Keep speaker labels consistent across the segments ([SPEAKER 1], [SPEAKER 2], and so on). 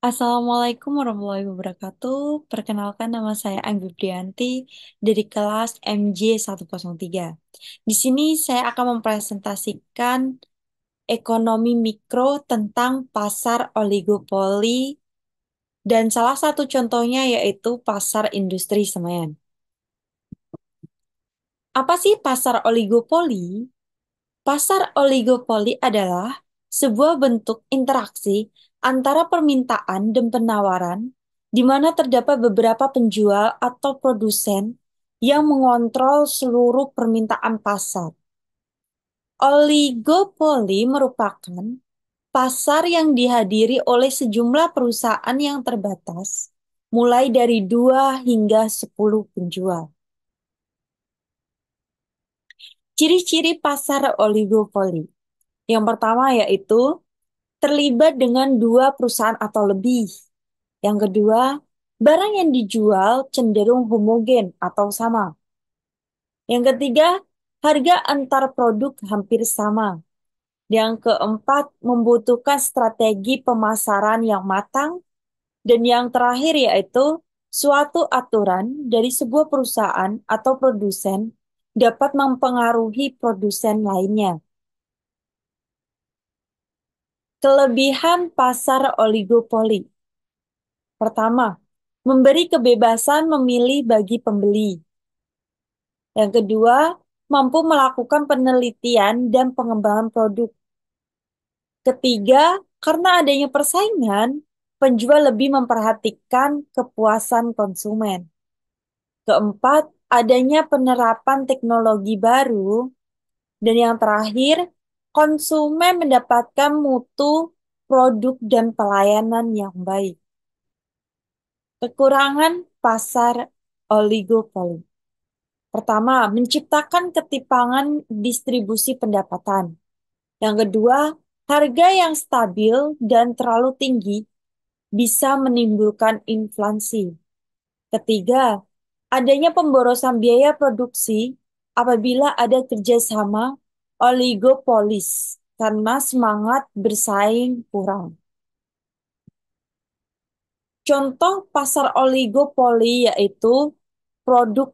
[SPEAKER 1] Assalamualaikum warahmatullahi wabarakatuh. Perkenalkan nama saya Anggi Prianti dari kelas MJ 103. Di sini saya akan mempresentasikan ekonomi mikro tentang pasar oligopoli dan salah satu contohnya yaitu pasar industri semen. Apa sih pasar oligopoli? Pasar oligopoli adalah sebuah bentuk interaksi antara permintaan dan penawaran, di mana terdapat beberapa penjual atau produsen yang mengontrol seluruh permintaan pasar. Oligopoli merupakan pasar yang dihadiri oleh sejumlah perusahaan yang terbatas, mulai dari 2 hingga 10 penjual. Ciri-ciri pasar oligopoli. Yang pertama yaitu terlibat dengan 2 perusahaan atau lebih. Yang kedua, barang yang dijual cenderung homogen atau sama. Yang ketiga, harga antar produk hampir sama. Yang keempat, membutuhkan strategi pemasaran yang matang. Dan yang terakhir yaitu suatu aturan dari sebuah perusahaan atau produsen dapat mempengaruhi produsen lainnya. Kelebihan pasar oligopoli. Pertama, memberi kebebasan memilih bagi pembeli. Yang kedua, mampu melakukan penelitian dan pengembangan produk. Ketiga, karena adanya persaingan, penjual lebih memperhatikan kepuasan konsumen. Keempat, adanya penerapan teknologi baru. Dan yang terakhir, konsumen mendapatkan mutu produk dan pelayanan yang baik. Kekurangan pasar oligopoli. Pertama, menciptakan ketimpangan distribusi pendapatan. Yang kedua, harga yang stabil dan terlalu tinggi bisa menimbulkan inflasi. Ketiga, adanya pemborosan biaya produksi apabila ada kerjasama oligopolis karena semangat bersaing kurang. Contoh pasar oligopoli yaitu produk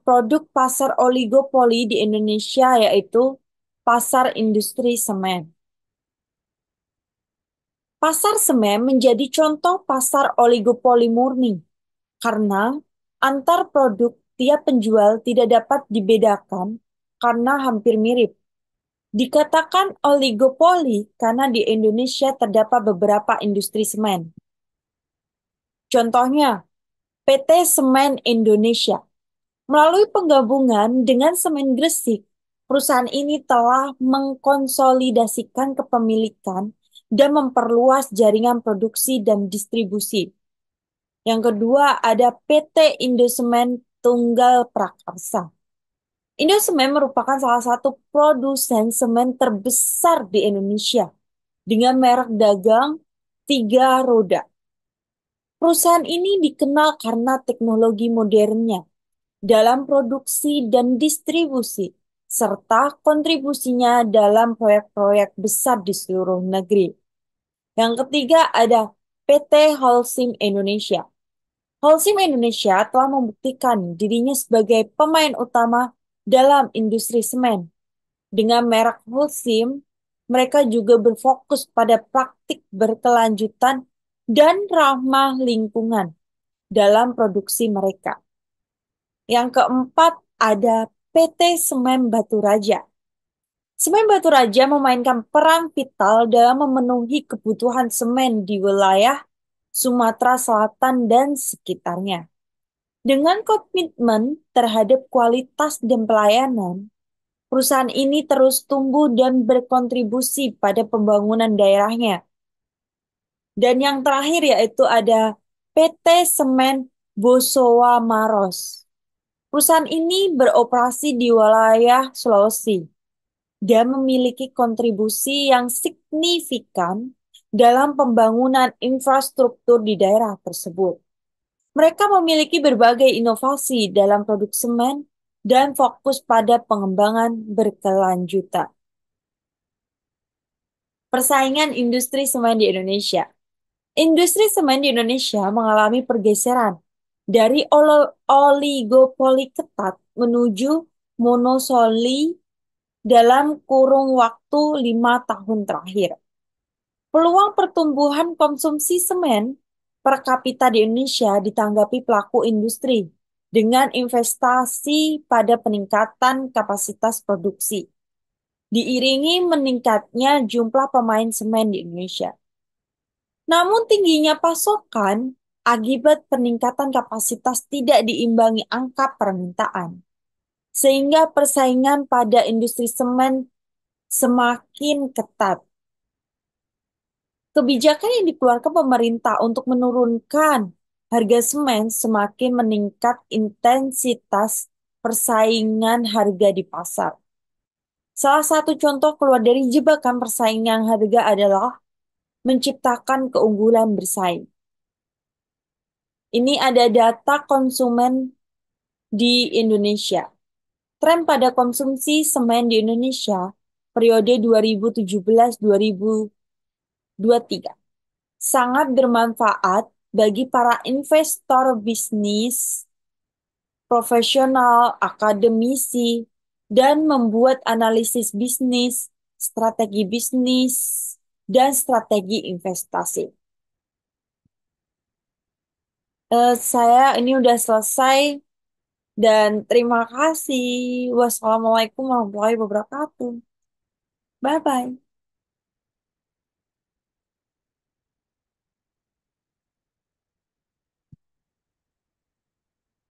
[SPEAKER 1] produk pasar oligopoli di Indonesia yaitu pasar industri semen. Pasar semen menjadi contoh pasar oligopoli murni karena antar produk tiap penjual tidak dapat dibedakan karena hampir mirip. Dikatakan oligopoli karena di Indonesia terdapat beberapa industri semen. Contohnya, PT Semen Indonesia. Melalui penggabungan dengan Semen Gresik, perusahaan ini telah mengkonsolidasikan kepemilikan dan memperluas jaringan produksi dan distribusi. Yang kedua ada PT Indosemen Tunggal Prakarsa. Indosemen merupakan salah satu produsen semen terbesar di Indonesia dengan merek dagang 3 roda. Perusahaan ini dikenal karena teknologi modernnya dalam produksi dan distribusi, serta kontribusinya dalam proyek-proyek besar di seluruh negeri. Yang ketiga ada PT Holcim Indonesia. Holcim Indonesia telah membuktikan dirinya sebagai pemain utama dalam industri semen. Dengan merek Holcim, mereka juga berfokus pada praktik berkelanjutan dan ramah lingkungan dalam produksi mereka. Yang keempat ada PT Semen Batu Raja. Semen Batu Raja memainkan peran vital dalam memenuhi kebutuhan semen di wilayah Sumatera Selatan dan sekitarnya. Dengan komitmen terhadap kualitas dan pelayanan, perusahaan ini terus tumbuh dan berkontribusi pada pembangunan daerahnya. Dan yang terakhir yaitu ada PT Semen Bosowa Maros. Perusahaan ini beroperasi di wilayah Sulawesi dan memiliki kontribusi yang signifikan dalam pembangunan infrastruktur di daerah tersebut. Mereka memiliki berbagai inovasi dalam produk semen dan fokus pada pengembangan berkelanjutan. Persaingan industri semen di Indonesia. Industri semen di Indonesia mengalami pergeseran dari oligopoli ketat menuju monosoli dalam kurun waktu 5 tahun terakhir. Peluang pertumbuhan konsumsi semen per kapita di Indonesia ditanggapi pelaku industri dengan investasi pada peningkatan kapasitas produksi, diiringi meningkatnya jumlah pemain semen di Indonesia. Namun tingginya pasokan akibat peningkatan kapasitas tidak diimbangi angka permintaan, sehingga persaingan pada industri semen semakin ketat. Kebijakan yang dikeluarkan pemerintah untuk menurunkan harga semen semakin meningkat intensitas persaingan harga di pasar. Salah satu contoh keluar dari jebakan persaingan harga adalah menciptakan keunggulan bersaing. Ini ada data konsumen di Indonesia. Tren pada konsumsi semen di Indonesia periode 2017-2023 sangat bermanfaat bagi para investor bisnis, profesional, akademisi, dan membuat analisis bisnis, dan strategi investasi. Saya ini udah selesai dan terima kasih. Wassalamualaikum warahmatullahi wabarakatuh. Bye-bye.